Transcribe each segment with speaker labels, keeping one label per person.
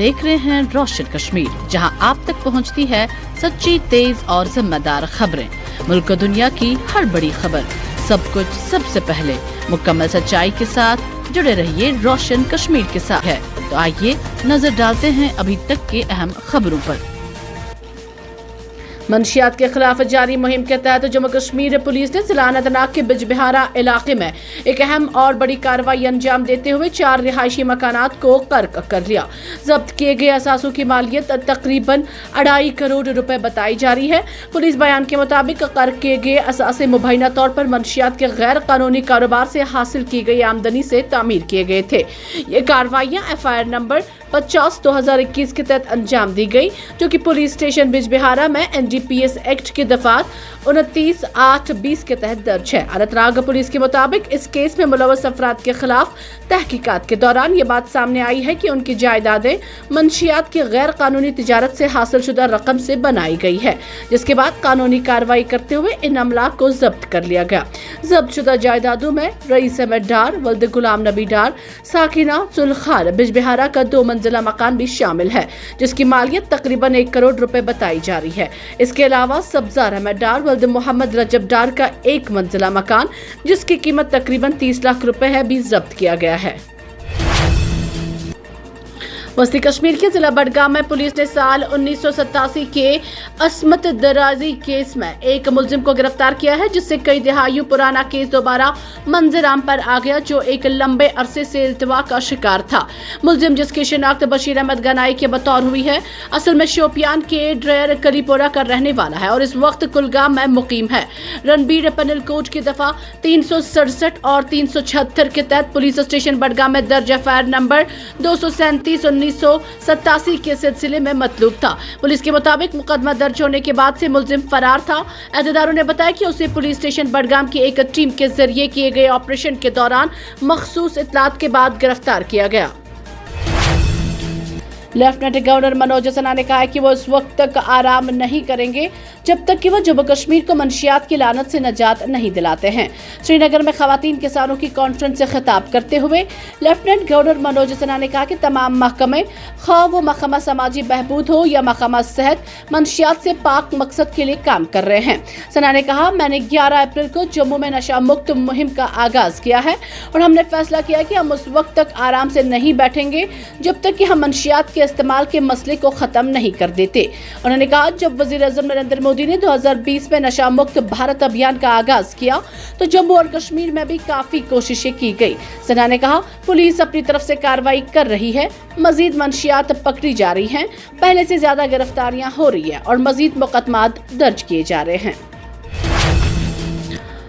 Speaker 1: देख रहे हैं रोशन कश्मीर, जहां आप तक पहुंचती है सच्ची, तेज और जिम्मेदार खबरें। मुल्क और दुनिया की हर बड़ी खबर, सब कुछ सबसे पहले मुकम्मल सच्चाई के साथ जुड़े रहिए रोशन कश्मीर के साथ है। तो आइए नजर डालते हैं अभी तक के अहम खबरों पर। मंशियात के खिलाफ जारी मुहिम के तहत जम्मू कश्मीर पुलिस ने जिला अनंतनाग के बिजबिहारा इलाके में एक अहम और बड़ी कार्रवाई अंजाम देते हुए 4 रिहायशी मकानात को कर्क कर लिया। जब्त किए गए असासों की मालियत तकरीबन 2.5 करोड़ रुपए बताई जा रही है। पुलिस बयान के मुताबिक कर्क किए गए असासे मुबैना तौर पर मंशियात के गैर कानूनी कारोबार से हासिल की गई आमदनी से तामीर किए गए थे। ये कार्रवाइयाँ FIR नंबर 50/2021 के तहत अंजाम दी गई, जो कि पुलिस स्टेशन बिजबिहारा में NDPS एक्ट की दफात 29/8/20 के तहत दर्ज है। अनंतनाग पुलिस के मुताबिक इस केस में मुलव्वस अफराद के खिलाफ तहकीकात के दौरान ये बात सामने आई है कि उनकी जायदादें मंशियात की गैर कानूनी तिजारत से हासिल शुदा रकम से बनाई गई है, जिसके बाद कानूनी कार्रवाई करते हुए इन अमलाक को जब्त कर लिया गया। जब्त शुदा जायदादों में रईस अहमद डार, वल्द गुलाम नबी डार, साकिना सुलखार बिजबिहारा का 2 मंजिला मकान भी शामिल है, जिसकी मालियत तकरीबन 1 करोड़ रुपए बताई जा रही है। इसके अलावा सब्जार अहमद डार, वल्द मोहम्मद रजब डार का 1 मंजिला मकान, जिसकी कीमत तकरीबन 30 लाख रुपए है, भी जब्त किया गया है। वस्ती कश्मीर के जिला बडगाम में पुलिस ने साल 1987 के असमत दराजी केस में एक मुलजिम को गिरफ्तार किया है, जिससे कई दिहाइयों पुराना केस दोबारा मंजराम पर आ गया, जो एक लंबे अरसे से इल्तिवा का शिकार था। मुलजिम, जिसकी शिनाख्त बशीर अहमद गनाई के बतौर हुई है, असल में शोपियान के ड्रेयर कलीपोरा का रहने वाला है और इस वक्त कुलगाम में मुकीम है। रणबीर पेनल कोड की दफा 367 और 376 के तहत पुलिस स्टेशन बडगाम में दर्ज FIR नंबर 237/1987 के सिलसिले में मतलूब था। पुलिस के मुताबिक मुकदमा दर्ज होने के बाद से मुलजिम फरार था। एहदेदारों ने बताया कि उसे पुलिस स्टेशन बडगाम की एक टीम के जरिए किए गए ऑपरेशन के दौरान मखसूस इत्तलात के बाद गिरफ्तार किया गया। लेफ्टिनेंट गवर्नर मनोज सिन्हा ने कहा है कि वो इस वक्त तक आराम नहीं करेंगे जब तक कि वो जम्मू कश्मीर को मंशियात की लानत से नजात नहीं दिलाते हैं। श्रीनगर में खवातीन किसानों की कॉन्फ्रेंस से खिताब करते हुए लेफ्टिनेंट गवर्नर मनोज सिन्हा ने कहा कि तमाम महकमे, खा वो महकमा समाजी बहबूद हो या महकमा सेहत, मंशियात से पाक मकसद के लिए काम कर रहे हैं। सिन्हा ने कहा, मैंने 11 अप्रैल को जम्मू में नशा मुक्त मुहिम का आगाज किया है और हमने फैसला किया कि हम उस वक्त तक आराम से नहीं बैठेंगे जब तक कि हम मंशियात के इस्तेमाल के मसले को खत्म नहीं कर देते। उन्होंने कहा, जब वज़ीर-ए-आज़म नरेंद्र मोदी ने 2020 में नशा मुक्त भारत अभियान का आगाज किया तो जम्मू और कश्मीर में भी काफी कोशिशें की गई। सिन्हा ने कहा, पुलिस अपनी तरफ से कार्रवाई कर रही है, मजीद मंशियात पकड़ी जा रही हैं, पहले से ज्यादा गिरफ्तारियां हो रही है और मजीद मुकदमात दर्ज किए जा रहे हैं।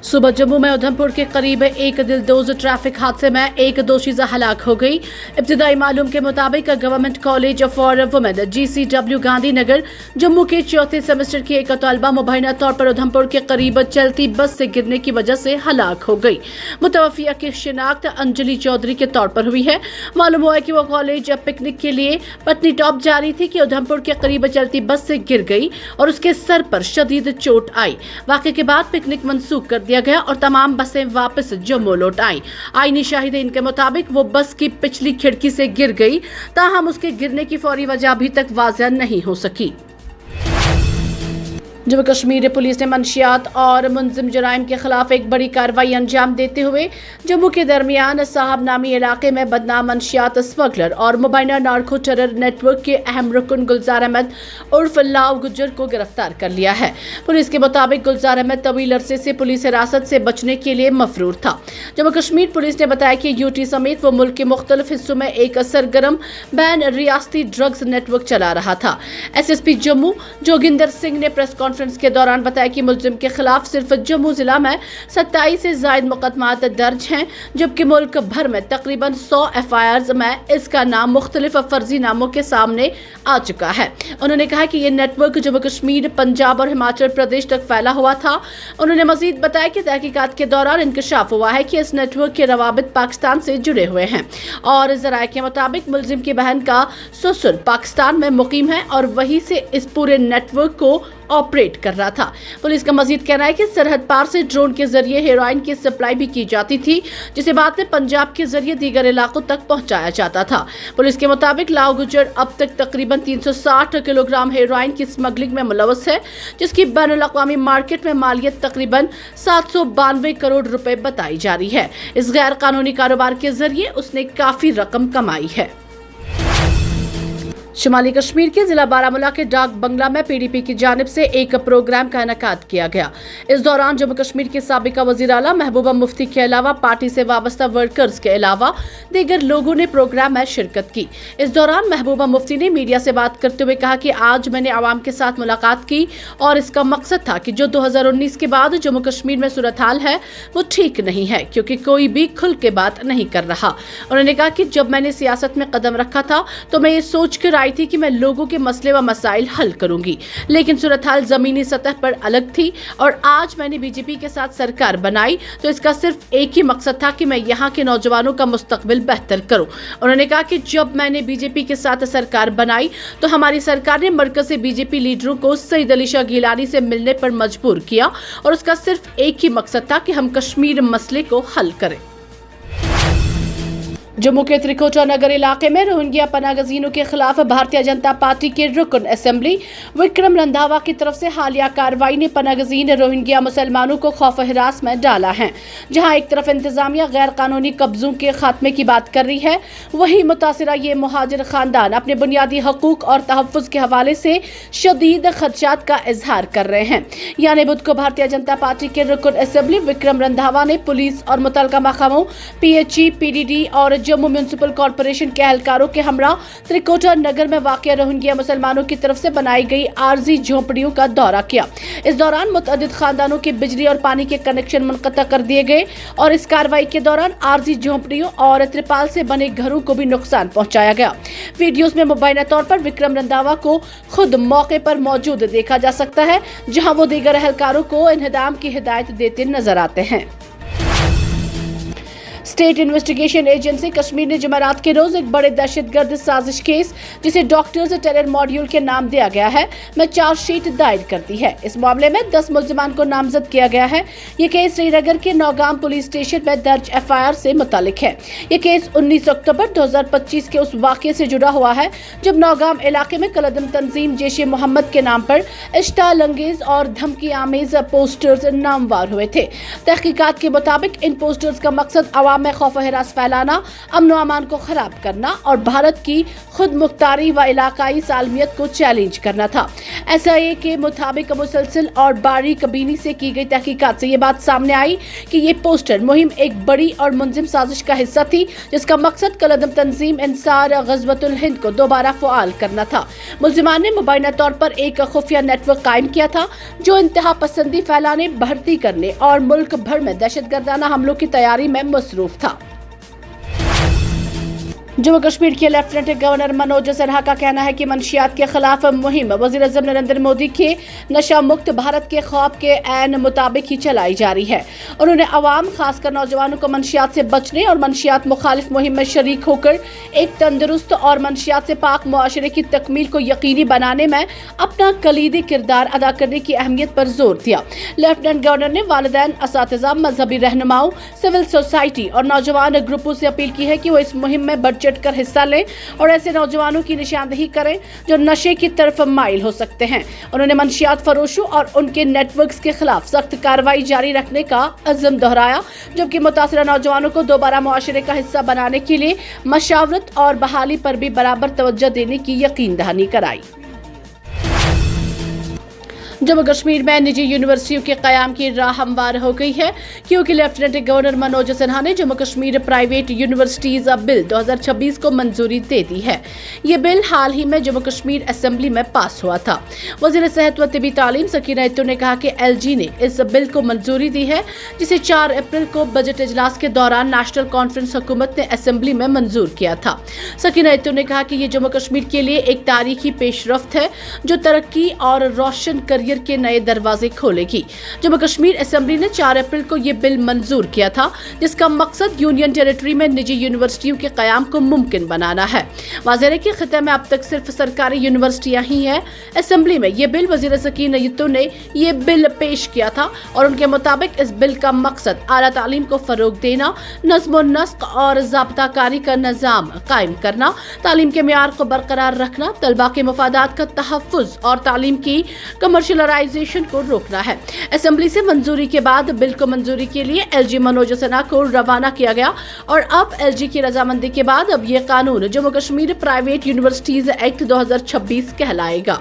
Speaker 1: सुबह जम्मू में उधमपुर के करीब एक दिलदोज ट्रैफिक हादसे में एक दोशीज़ा हलाक हो गई। इब्तिदाई मालूम के मुताबिक government college for women GCW Gandhinagar Jammu के 4थे सेमेस्टर की एक तलबा मुबैना तौर पर उधमपुर के करीब चलती बस से गिरने की वजह से हलाक हो गई। मुतवफ़िया की शिनाख्त अंजलि चौधरी के तौर पर हुई है। मालूम हुआ है कि वो कॉलेज पिकनिक के लिए पटनी टॉप जा रही थी कि उधमपुर के करीब चलती बस से गिर गई और उसके सर पर शदीद चोट आई। वाक़े के बाद पिकनिक मनसूख कर दिया गया और तमाम बसें वापस जम्मू लौट आई। आईनी शाहिदीन के मुताबिक वो बस की पिछली खिड़की से गिर गई, ताहम उसके गिरने की फौरी वजह अभी तक वाज़ेह नहीं हो सकी। जम्मू कश्मीर पुलिस ने मंशियात और मुंजिम जराइम के खिलाफ एक बड़ी कार्रवाई अंजाम देते हुए जम्मू के दरमियान साहब नामी इलाके में बदनाम मंशियात स्मगलर और मुबैना नार्को टेरर नेटवर्क के अहम रुकन गुलजार अहमद उर्फ लाव गुज्जर को गिरफ्तार कर लिया है। पुलिस के मुताबिक गुलजार अहमद तवील अरसे से पुलिस हिरासत से बचने के लिए मफरूर था। जम्मू कश्मीर पुलिस ने बताया कि यूटी समेत वो मुल्क के मुख्तलिफ हिस्सों में एक सरगर्म बैन रियासती ड्रग्स नेटवर्क चला रहा था। SSP जम्मू जोगिंदर सिंह ने प्रेस कॉन्फ्रेंस के दौरान बताया कि मुलजिम के खिलाफ सिर्फ जम्मू जिला में 27 से जायद मुकदमात दर्ज हैं, जबकि मुल्क भर में तकरीबन 100 FIRs में इसका नाम मुख्तलिफ फर्जी नामों के सामने आ चुका है। उन्होंने कहा कि ये नेटवर्क जम्मू कश्मीर, पंजाब और हिमाचल प्रदेश तक फैला हुआ था। उन्होंने मजीद बताया कि तहकीकात के दौरान इंकशाफ हुआ है कि इस नेटवर्क के रवाबित पाकिस्तान से जुड़े हुए हैं और ज़राए के मुताबिक मुलजिम की बहन का ससुर पाकिस्तान में मुकीम है और वहीं से इस पूरे नेटवर्क को ऑपरेट कर रहा था। पुलिस का मजीद कहना है कि सरहद पार से ड्रोन के जरिए हेरोइन की सप्लाई भी की जाती थी, जिसे बाद में पंजाब के जरिए दीगर इलाकों तक पहुंचाया जाता था। पुलिस के मुताबिक लाओ गुजर अब तक तकरीबन 360 किलोग्राम हेरोइन की स्मगलिंग में मुलव्वस है, जिसकी बैनुल-अक़वामी मार्केट में मालियत तकरीबन 792 करोड़ रुपए बताई जा रही है। इस गैर कानूनी कारोबार के जरिए उसने काफी रकम कमाई है। शुमाली कश्मीर के जिला बारामूला के डाक बंगला में पीडीपी की जानिब से एक प्रोग्राम का इनेकाद किया गया। इस दौरान जम्मू कश्मीर के साबिका वज़ीर आला महबूबा मुफ्ती के अलावा पार्टी से वाबस्ता वर्कर्स के अलावा दीगर लोगों ने प्रोग्राम में शिरकत की। इस दौरान महबूबा मुफ्ती ने मीडिया से बात करते हुए कहा कि आज मैंने आवाम के साथ मुलाकात की और इसका मकसद था कि जो 2019 के बाद जम्मू कश्मीर में सूरत हाल है वो ठीक नहीं है, क्योंकि कोई भी खुल के बात नहीं कर रहा। उन्होंने कहा कि जब मैंने सियासत में कदम रखा था तो मैं ये सोच कर थी कि मैं लोगों के मसले व मसाइल हल करूंगी, लेकिन सूरत हाल जमीनी सतह पर अलग थी और आज मैंने बीजेपी के साथ सरकार बनाई तो इसका सिर्फ एक ही मकसद था कि मैं यहाँ के नौजवानों का मुस्तकबिल बेहतर करूं। उन्होंने कहा कि जब मैंने बीजेपी के साथ सरकार बनाई तो हमारी सरकार ने मरकज से बीजेपी लीडरों को सईद अली शाह गिलानी से मिलने पर मजबूर किया और उसका सिर्फ एक ही मकसद था कि हम कश्मीर मसले को हल करें। जम्मू के त्रिकोटा नगर इलाके में रोहिंग्या पनागजीनों के खिलाफ भारतीय जनता पार्टी के रुकन असेंबली विक्रम रंधावा की तरफ से हालिया कार्रवाई ने पनागजीन रोहिंग्या मुसलमानों को खौफ हिरास में डाला है। जहां एक तरफ इंतजामिया गैर कानूनी कब्जों के खात्मे की बात कर रही है, वहीं मुतासिरा ये मुहाजिर खानदान अपने बुनियादी हकूक और तहफ़्फ़ुज़ के हवाले से शदीद खदशात का इजहार कर रहे हैं। यानी बुध को भारतीय जनता पार्टी के रुकन असेंबली विक्रम रंधावा ने पुलिस और मुतलका महकमों PHE, PDD और जम्मू म्युनिसिपल कॉर्पोरेशन के एहलकारों के हमरा त्रिकोटा नगर में वाक़या रोहिंग्या मुसलमानों की तरफ से बनाई गई आरजी झोंपड़ियों का दौरा किया। इस दौरान मुतअद्दिद खानदानों के बिजली और पानी के कनेक्शन मुनक़ता कर दिए गए और इस कार्रवाई के दौरान आरजी झोंपड़ियों और त्रिपाल से बने घरों को भी नुकसान पहुंचाया गया। वीडियोस में मुबैना तौर पर विक्रम रंधावा को खुद मौके पर मौजूद देखा जा सकता है, जहां वो दीगर एहलकारों को इंहदाम की हिदायत देते नजर आते हैं। स्टेट इन्वेस्टिगेशन एजेंसी कश्मीर ने जुमेरात के रोज एक बड़े दहशतगर्द साजिश केस, जिसे डॉक्टर्स टेरर मॉड्यूल के नाम दिया गया है, में चार्जशीट दायर कर दी है। इस मामले में 10 मुल्जिमान को नामजद किया गया है। ये केस श्रीनगर के नौगाम पुलिस स्टेशन में दर्ज FIR से मुतालिक है। ये केस 19 अक्टूबर 2025 के उस वाक़े से जुड़ा हुआ है जब नौगाम इलाके में कलदम तंजीम जैश ए मोहम्मद के नाम पर इश्ताल अंगेज और धमकी आमेज पोस्टर्स नामवार हुए थे। तहकीकात के मुताबिक इन पोस्टर्स का मकसद अवाम में खौफ हिरास फैलाना, अमन व अमान को खराब करना और भारत की खुद मुख्तारी व इलाकाई सालमियत को चैलेंज करना था। SIA के मुताबिक मुसलसल और बारीक बीनी से की गई तहकीकात से ये बात सामने आई कि ये पोस्टर मुहिम एक बड़ी और मुंजिम साजिश का हिस्सा थी, जिसका मकसद कलदम तंजीम इंसार गज़वतुल हिंद को दोबारा फ़आल करना था। मुल्जिमान ने मुबैना तौर पर एक खुफिया नेटवर्क कायम किया था जो इंतहा पसंदी फैलाने, भर्ती करने और मुल्क भर में दहशतगर्दाना हमलों की तैयारी में मसरूफ था। जम्मू कश्मीर के लेफ्टिनेंट गवर्नर मनोज सिन्हा का कहना है कि मंशियात के खिलाफ मुहिम वज़ीर-ए-आज़म नरेंद्र मोदी के नशा मुक्त भारत के ख्वाब के ऐन मुताबिक ही चलाई जा रही है। उन्होंने अवाम, खासकर नौजवानों को मंशियात से बचने और मंशियात मुखालिफ मुहिम में शरीक होकर एक तंदुरुस्त और मंशियात से पाक मुआशरे की तकमील को यकीनी बनाने में अपना कलीदी किरदार अदा करने की अहमियत पर जोर दिया। लेफ्टिनेंट गवर्नर ने वालिदैन, असातिज़ा, मजहबी रहनुमाओं, सिविल सोसाइटी और नौजवान ग्रुपों से अपील की है कि वो इस मुहिम में बढ़ चढ़ कर हिस्सा लें और ऐसे नौजवानों की निशानदेही करें जो नशे की तरफ माइल हो सकते हैं। उन्होंने मंशियात फरोशों और उनके नेटवर्क्स के खिलाफ सख्त कार्रवाई जारी रखने का अज़्म दोहराया, जबकि मुतासिरा नौजवानों को दोबारा मुआशरे का हिस्सा बनाने के लिए मशावरत और बहाली पर भी बराबर तवज्जो देने की यकीन दहानी कराई। जम्मू कश्मीर में निजी यूनिवर्सिटियों के क़याम की राह हमवार हो गई है, क्योंकि लेफ्टिनेंट गवर्नर मनोज सिन्हा ने Jammu Kashmir private universities bill 2026 को मंजूरी दे दी है। ये बिल हाल ही में जम्मू कश्मीर असेंबली में पास हुआ था। वज़ीर सेहत व तिबी तालीम सकीना इत्तू ने कहा कि LG ने इस बिल को मंजूरी दी है, जिसे 4 अप्रैल को बजट इजलास के दौरान नेशनल कॉन्फ्रेंस हुकूमत ने असेंबली में मंजूर किया था। सकीना इत्तू ने कहा कि ये जम्मू कश्मीर के लिए एक तारीखी पेशरफ्त है जो तरक्की और रोशन करियर करियर के नए दरवाजे खोलेगी। जम्मू कश्मीर असेंबली ने 4 अप्रैल को ये बिल मंजूर किया था, जिसका मकसद यूनियन टेरिटरी में निजी यूनिवर्सिटियों के कयाम को मुमकिन बनाना है। वाज़ेह है कि खिते में अब तक सिर्फ सरकारी यूनिवर्सिटियां ही हैं। असेंबली में ये बिल वज़ीर सकीन यत्तो ने ये बिल पेश किया था और उनके मुताबिक इस बिल का मकसद आला तालीम को फरोग देना, नज़्म नस्क और ज़ाब्ताकारी का निज़ाम कायम करना, तालीम के मेयार को बरकरार रखना, तलबा के मफादात का तहफ़्फ़ुज़ और तालीम की कमर्शलाइजेशन को रोकना है। असेंबली से मंजूरी के बाद बिल को मंजूरी के लिए LG मनोज सिन्हा को रवाना किया गया और अब LG की रजामंदी के बाद अब ये कानून Jammu Kashmir private universities act 2026 कहलाएगा।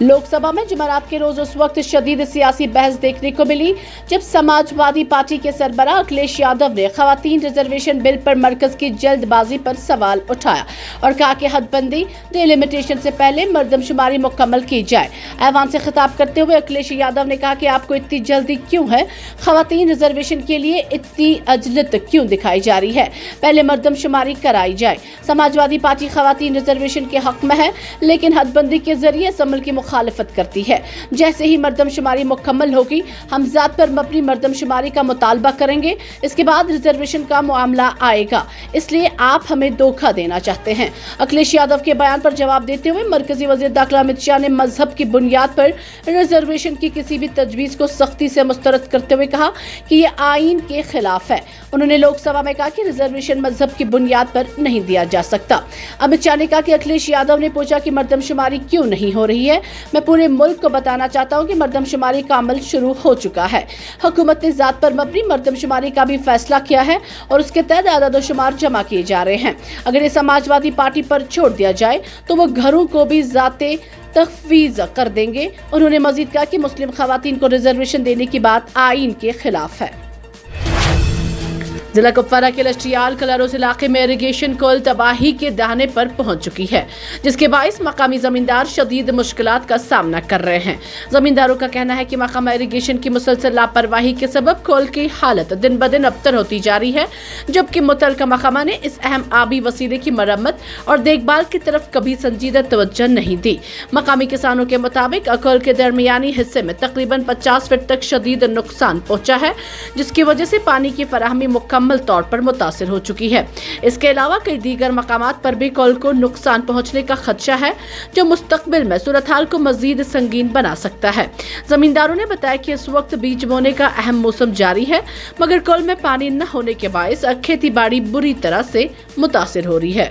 Speaker 1: लोकसभा में जुमेरात के रोज उस वक्त शदीद सियासी बहस देखने को मिली जब समाजवादी पार्टी के सरबराह अखिलेश यादव ने खवातीन रिजर्वेशन बिल पर मरकज की जल्दबाजी पर सवाल उठाया और कहा कि हदबंदी डिलिमिटेशन से पहले मर्दमशुमारी मुकम्मल की जाए। ऐवान से खिताब करते हुए अखिलेश यादव ने कहा कि आपको इतनी जल्दी क्यों है, खवातीन रिजर्वेशन के लिए इतनी अजलत क्यों दिखाई जा रही है, पहले मर्दमशुमारी कराई जाए। समाजवादी पार्टी खवातीन रिजर्वेशन के हक में है, लेकिन हदबंदी के जरिए इस अमल की मुखालफत करती है। जैसे ही मर्दमशुमारी मुकम्मल होगी, हम जात पर मबनी मर्दमशुमारी का मुतालबा करेंगे, इसके बाद रिजर्वेशन का मामला आएगा, इसलिए आप हमें धोखा देना चाहते हैं। अखिलेश यादव के बयान पर जवाब देते हुए मरकजी वजीर दाखिला अमित शाह ने मजहब की बुनियाद पर रिजर्वेशन की किसी भी तजवीज को सख्ती से मुस्तरद करते हुए कहा कि यह आईन के खिलाफ है। उन्होंने लोकसभा में कहा कि रिजर्वेशन मजहब की बुनियाद पर नहीं दिया जा सकता। अमित शाह ने कहा कि अखिलेश यादव ने पूछा कि मर्दमशुमारी क्यों नहीं हो रही है। मैं पूरे मुल्क को बताना चाहता हूं कि मर्दमशुमारी का अमल शुरू हो चुका है। हुकूमत ने जात पर मबनी मर्दमशुमारी का भी फैसला किया है और उसके तहत आदाद-ओ-शुमार जमा किए जा रहे हैं। अगर ये समाजवादी पार्टी पर छोड़ दिया जाए तो वो घरों को भी जाते तफवीज कर देंगे। उन्होंने मजीद कहा कि मुस्लिम खवातीन को रिजर्वेशन देने की बात आईन के खिलाफ है। जिला कुपवारा के लश्टियाल कलारोस इलाके में इरिगेशन कोल तबाही के दहाने पर पहुंच चुकी है, जिसके बाइस मकामी जमींदार शदीद मुश्किलात का सामना कर रहे हैं। जमींदारों का कहना है कि मकामी इरिगेशन की मुसलसल लापरवाही के सबब कोल की हालत दिन ब दिन अबतर होती जा रही है, जबकि मुतलका महकमा ने इस अहम आबी वसीले की मरम्मत और देखभाल की तरफ कभी संजीदा तवज्जो नहीं दी। मकामी किसानों के मुताबिक कोल के दरमियानी हिस्से में तकरीबन 50 फीट तक शदीद नुकसान पहुंचा है, जिसकी वजह से पानी की फराहमी मुकम्मल तौर पर मुतासिर हो चुकी है। इसके अलावा कई दीगर मकामात पर भी कोल को नुकसान पहुंचने का खदशा है, जो मुस्तकबिल में सूरत हाल को मजीद संगीन बना सकता है। जमींदारों ने बताया कि इस वक्त बीज बोने का अहम मौसम जारी है, मगर कोल में पानी न होने के बायस खेती बाड़ी बुरी तरह से मुतासिर हो रही है।